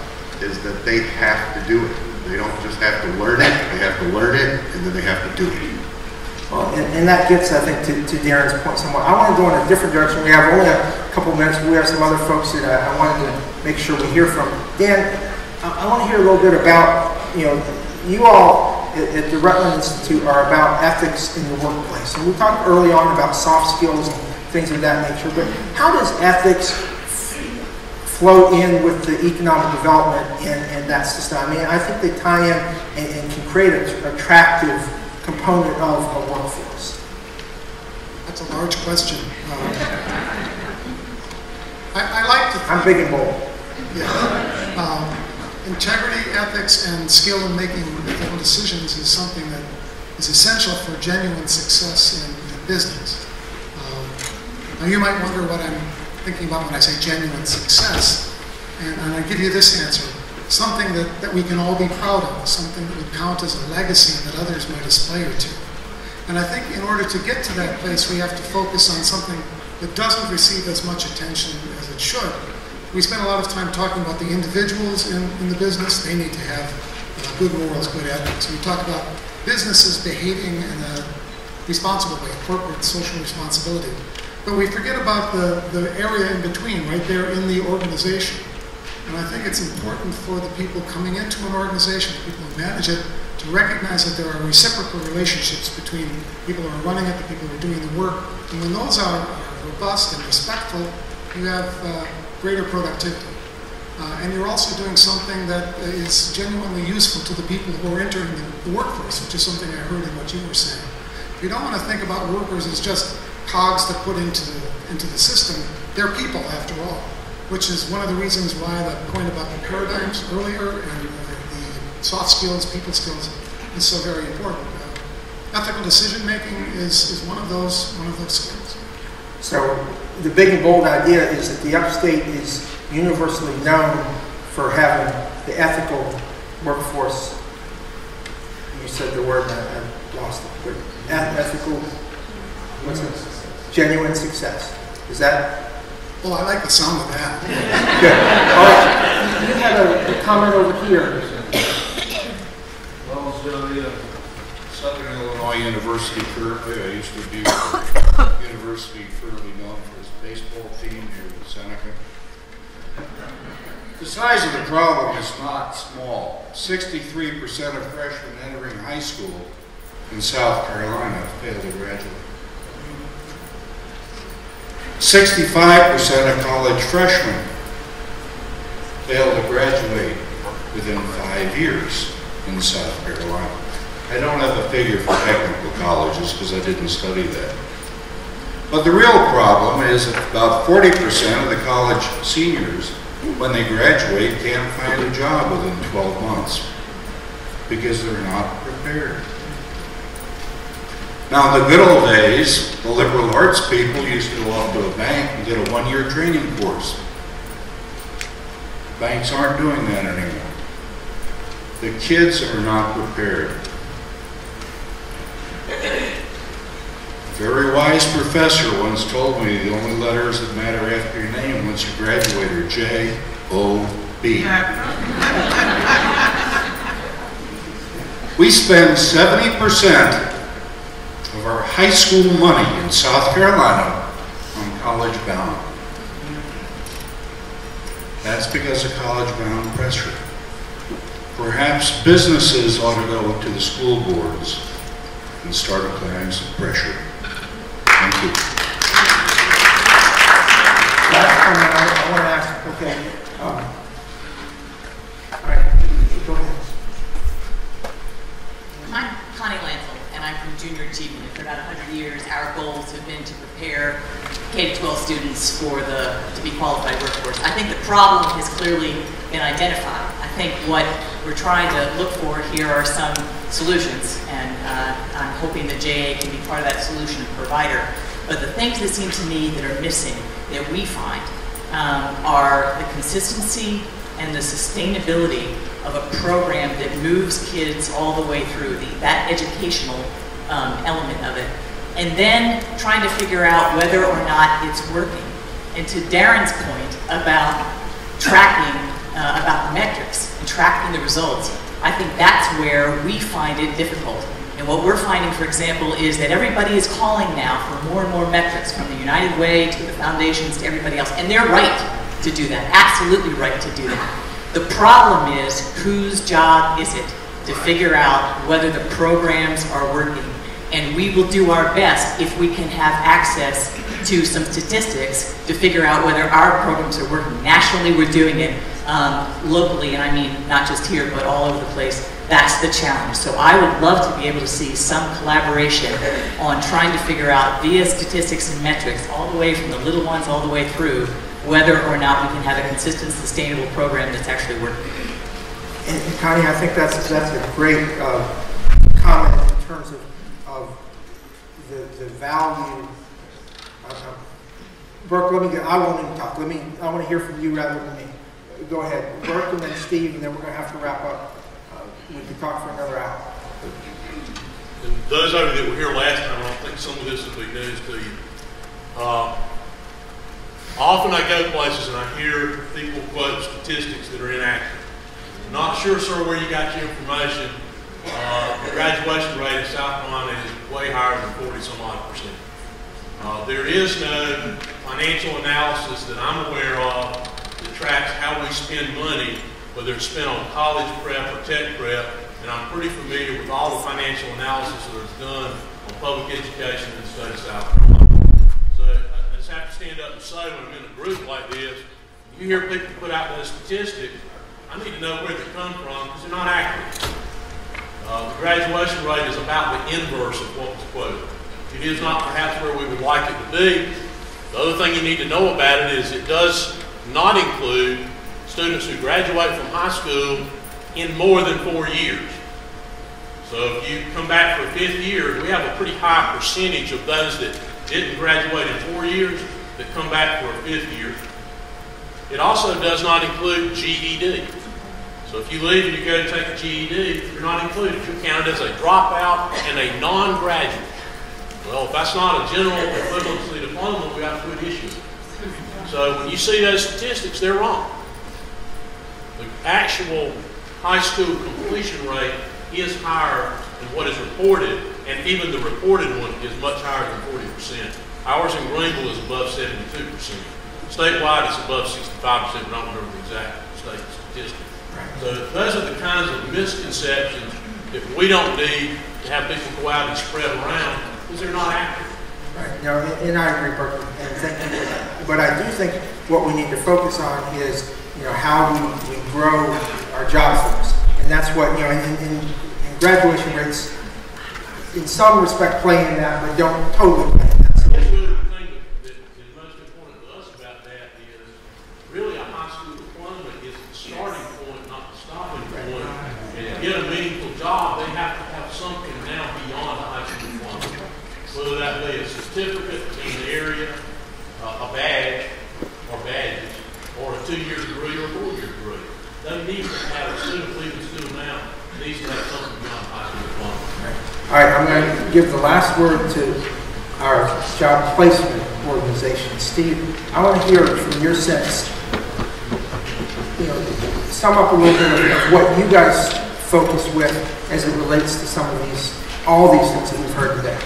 is that they have to do it. They don't just have to learn it, they have to learn it, and then they have to do it. Well, and that gets, I think, to Darren's point somewhat. I want to go in a different direction. We have only a couple minutes, but we have some other folks that I wanted to make sure we hear from. Dan, I want to hear a little bit about, you all at the Rutland Institute are about ethics in the workplace. And we talked early on about soft skills and things of that nature, but how does ethics flow in with the economic development and that system? I mean, I think they tie in and can create an attractive component of a workforce. That's a large question. I like to think, I'm big and bold. Yeah. Integrity, ethics, and skill in making ethical decisions is something that is essential for genuine success in business. Now you might wonder what I'm thinking about when I say genuine success, and I give you this answer. Something that we can all be proud of, something that would count as a legacy that others might aspire to. And I think in order to get to that place, we have to focus on something that doesn't receive as much attention as it should. We spend a lot of time talking about the individuals in the business. They need to have good morals, good ethics. We talk about businesses behaving in a responsible way, corporate social responsibility. But we forget about the area in between, right there in the organization. And I think it's important for the people coming into an organization, the people who manage it, to recognize that there are reciprocal relationships between people who are running it, the people who are doing the work. And when those are robust and respectful, you have greater productivity. And you're also doing something that is genuinely useful to the people who are entering the workforce, which is something I heard in what you were saying. You don't want to think about workers as just cogs to put into the system. They're people, after all, which is one of the reasons why the point about the paradigms earlier and the soft skills, people skills, is so very important. Ethical decision making is one of those skills. So the big and bold idea is that the Upstate is universally known for having the ethical workforce. You said the word, I lost it. But ethical, what's it? Genuine success. Is that? Well, I like the sound of that. Good. All right. You have a comment over here. Well, so Southern Illinois University currently, I used to be university currently known for its baseball team here in Seneca. The size of the problem is not small. 63% of freshmen entering high school in South Carolina fail to graduate. 65% of college freshmen fail to graduate within 5 years in South Carolina. I don't have a figure for technical colleges because I didn't study that. But the real problem is that about 40% of the college seniors, when they graduate, can't find a job within 12 months because they're not prepared. Now, in the good old days, the liberal arts people used to go off to a bank and get a one-year training course. Banks aren't doing that anymore. The kids are not prepared. A very wise professor once told me the only letters that matter after your name once you graduate are J-O-B. We spend 70% of our high school money in South Carolina on college bound. That's because of college bound pressure. Perhaps businesses ought to go to the school boards and start applying some pressure. Thank you. Last comment I want to ask, okay, all right, go ahead. I'm Connie Lansel, and I'm from junior achievement. For about 100 years, our goals have been to prepare K-12 students for to be qualified workforce. I think the problem has clearly been identified. I think what we're trying to look for here are some solutions, and I'm hoping that JA can be part of that solution provider. But the things that seem to me that are missing, that we find, are the consistency and the sustainability of a program that moves kids all the way through, that educational element of it. And then trying to figure out whether or not it's working. And to Darren's point about tracking, about the metrics and tracking the results, I think that's where we find it difficult. And what we're finding, for example, is that everybody is calling now for more and more metrics, from the United Way to the foundations to everybody else. And they're right to do that, absolutely right to do that. The problem is, whose job is it to figure out whether the programs are working? And we will do our best if we can have access to some statistics to figure out whether our programs are working. Nationally, we're doing it. Locally, and I mean not just here, but all over the place, that's the challenge. So I would love to be able to see some collaboration on trying to figure out via statistics and metrics, all the way from the little ones all the way through, whether or not we can have a consistent, sustainable program that's actually working. And Connie, I think that's a great comment in terms of the value. Burke, I won't even talk. I want to hear from you rather than me. Go ahead, Burke, and then Steve, and then we're going to have to wrap up. We can talk for another hour. And those of you that were here last time, I don't think some of this will be news to you. Often I go places and I hear people quote statistics that are inaccurate. I'm not sure, sir, where you got your information. The graduation rate in South Carolina is way higher than 40-some-odd%. There is no financial analysis that I'm aware of that tracks how we spend money, whether it's spent on college prep or tech prep, and I'm pretty familiar with all the financial analysis that is done on public education in the state of South Carolina. So I just have to stand up and say, when I'm in a group like this, you hear people put out those statistics, I need to know where they come from because they're not accurate. The graduation rate is about the inverse of what was quoted. It is not perhaps where we would like it to be. The other thing you need to know about it is it does not include students who graduate from high school in more than 4 years. So if you come back for a 5th year, we have a pretty high percentage of those that didn't graduate in 4 years that come back for a 5th year. It also does not include GED. So if you leave and you go to take a GED, you're not included. You're counted as a dropout and a non-graduate. Well, if that's not a general equivalency diploma, we have to quit issuing. So when you see those statistics, they're wrong. The actual high school completion rate is higher than what is reported, and even the reported one is much higher than 40%. Ours in Greenville is above 72%. Statewide, it's above 65%, but I don't remember the exact state statistic. So those are the kinds of misconceptions that we don't need to have people go out and spread around because they're not accurate. Right. No, and I agree, Burke, and thank you for that. But I do think what we need to focus on is, how we grow our job force, and that's what and graduation rates, in some respect, play in that, but don't totally play in that. So the thing that is most important to us about that is really a high school diploma is the starting point, not the stopping point. And to get a meaningful job, they have to have something now beyond a high school diploma. Whether that be a certificate in the area, a badge, or badges, or a 2-year degree or a 4-year degree. They need to have a student leaving school now needs to have something beyond high school diploma. All right, I'm going to give the last word to our job placement organization. Steve, I want to hear from your sense, sum up a little bit of what you guys focus with as it relates to all these things that we've heard today.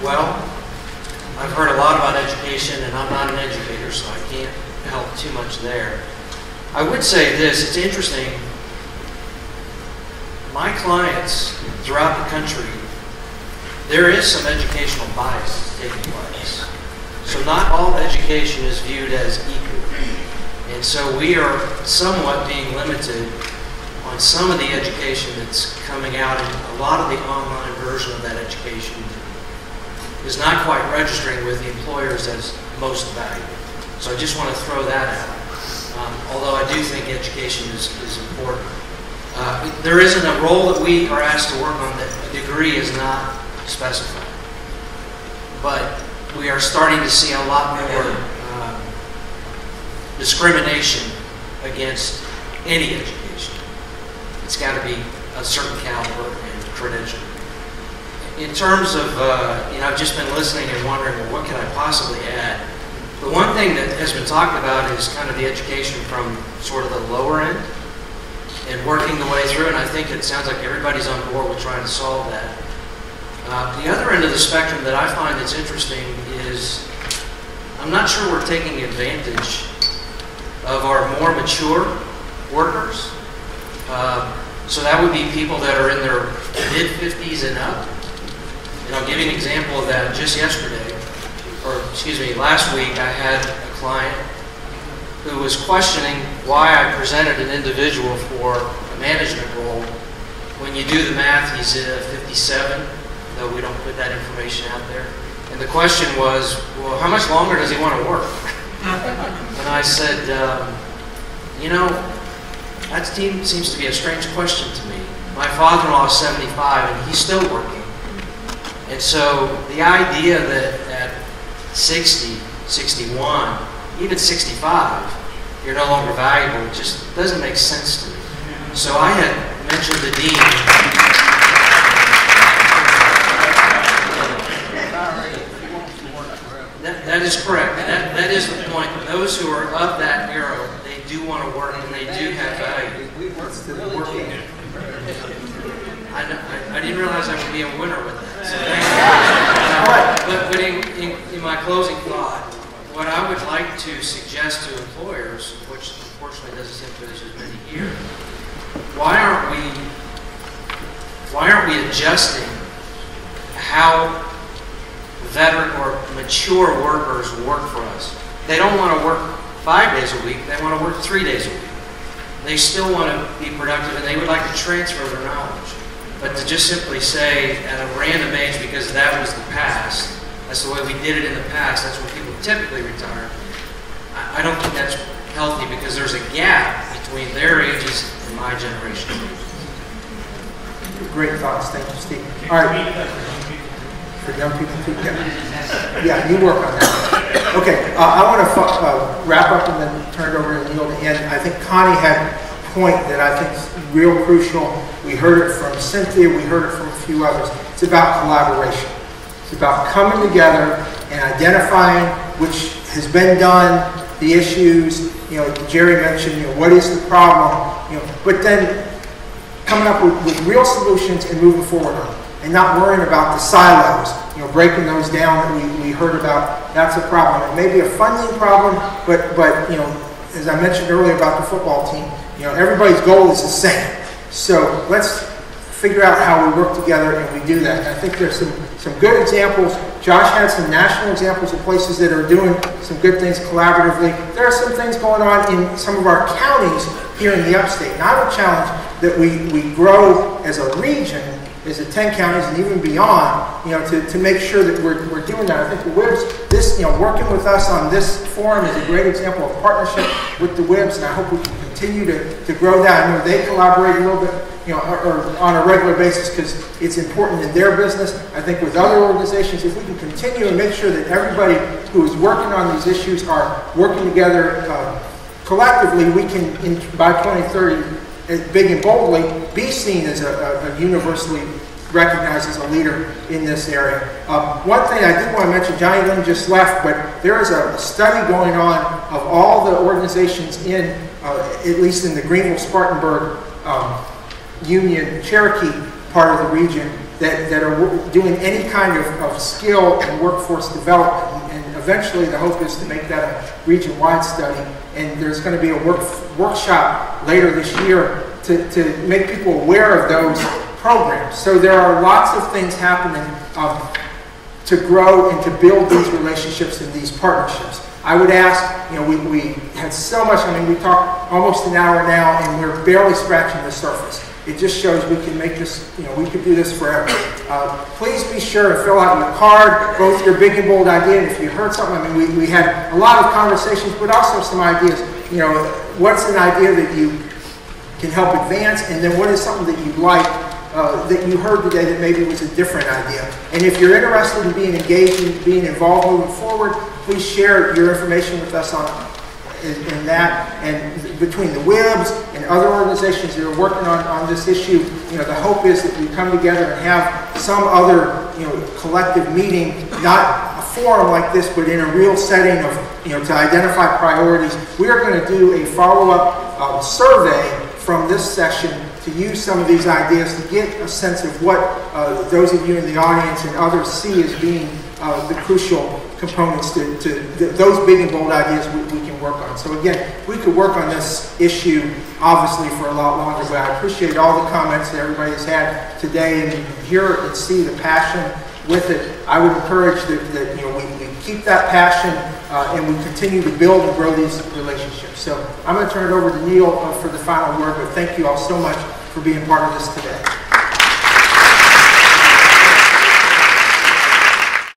Well, I've heard a lot about education, and I'm not an educator, so I can't help too much there. I would say this, it's interesting. My clients throughout the country there is some educational bias taking place. So not all education is viewed as equal. And so we are somewhat being limited on some of the education that's coming out, and a lot of the online version of that education is not quite registering with the employers as most valuable. So I just want to throw that out. Although I do think education is important. There isn't a role that we are asked to work on that a degree is not specified. But we are starting to see a lot more discrimination against any education. It's got to be a certain caliber and credential. In terms of, I've just been listening and wondering, well, what can I possibly add? The one thing that has been talked about is kind of the education from sort of the lower end and working the way through, and I think it sounds like everybody's on board with trying to solve that. The other end of the spectrum that I find that's interesting is I'm not sure we're taking advantage of our more mature workers. So that would be people that are in their mid-50s and up. And I'll give you an example of that. Just yesterday, last week, I had a client who was questioning why I presented an individual for a management role. When you do the math, he's 57, though we don't put that information out there. And the question was, well, how much longer does he want to work? And I said, that seems to be a strange question to me. My father-in-law is 75 and he's still working. And so the idea that at 60, 61, even 65, you're no longer valuable just doesn't make sense to me. So I had mentioned the dean. That is correct. That is the point. Those who are of that arrow, they do want to work and they do have value. I didn't realize I would be a winner with that. So but in my closing thought, what I would like to suggest to employers, which unfortunately doesn't seem to be as many here, why aren't we adjusting how veteran or mature workers work for us? They don't want to work 5 days a week, they want to work 3 days a week. They still want to be productive and they would like to transfer their knowledge. But to just simply say at a random age, because that was the past, that's the way we did it in the past, that's when people typically retire, I don't think that's healthy because there's a gap between their ages and my generation. Great thoughts. Thank you, Steve. All right. For young people too? Yeah, you work on that. Okay, I want to wrap up and then turn it over to Neil to end. I think Connie had a point that I think is real crucial. We heard it from Cynthia, we heard it from a few others. It's about collaboration. It's about coming together and identifying which has been done, the issues. Jerry mentioned, what is the problem? But then coming up with real solutions and moving forward on it. And not worrying about the silos, breaking those down that we heard about. That's a problem. It may be a funding problem, but as I mentioned earlier about the football team, everybody's goal is the same. So let's figure out how we work together and we do that. And I think there's some good examples. Josh had some national examples of places that are doing some good things collaboratively. There are some things going on in some of our counties here in the upstate. And I would challenge that we grow as a region, as the 10 counties and even beyond, to make sure that we're doing that. I think the WIBs, working with us on this forum is a great example of partnership with the WIBs, and I hope we can continue to grow that. I know they collaborate a little bit, or on a regular basis because it's important in their business. I think with other organizations, if we can continue and make sure that everybody who is working on these issues are working together collectively, we can, by 2030, big and boldly, be seen as a universally recognized as a leader in this area. One thing I did want to mention, Johnny Lynn just left, but there is a study going on of all the organizations in, at least in the Greenville-Spartanburg Union Cherokee part of the region that are doing any kind of skill and workforce development. And eventually the hope is to make that a region-wide study. And there's going to be a workshop later this year to make people aware of those programs. So there are lots of things happening to grow and to build these relationships and these partnerships. I would ask, we had so much, we talked almost an hour now and we're barely scratching the surface. It just shows we can make this, we could do this forever. Please be sure to fill out your card, both your big and bold idea, and if you heard something, we had a lot of conversations, but also some ideas. What's an idea that you can help advance, and then what is something that you like that you heard today that maybe was a different idea. And if you're interested in being engaged and being involved moving forward, please share your information with us in that. And between the WIBs and other organizations that are working on this issue, the hope is that we come together and have some other collective meeting, not a forum like this, but in a real setting of to identify priorities. We are going to do a follow-up survey from this session to use some of these ideas to get a sense of what those of you in the audience and others see as being the crucial components to those big and bold ideas we can work on. So again, we could work on this issue obviously for a lot longer, but I appreciate all the comments that everybody has had today, and you can hear and see the passion with it. I would encourage that we keep that passion and we continue to build and grow these relationships. So I'm going to turn it over to Neil for the final word, but thank you all so much for being part of this today.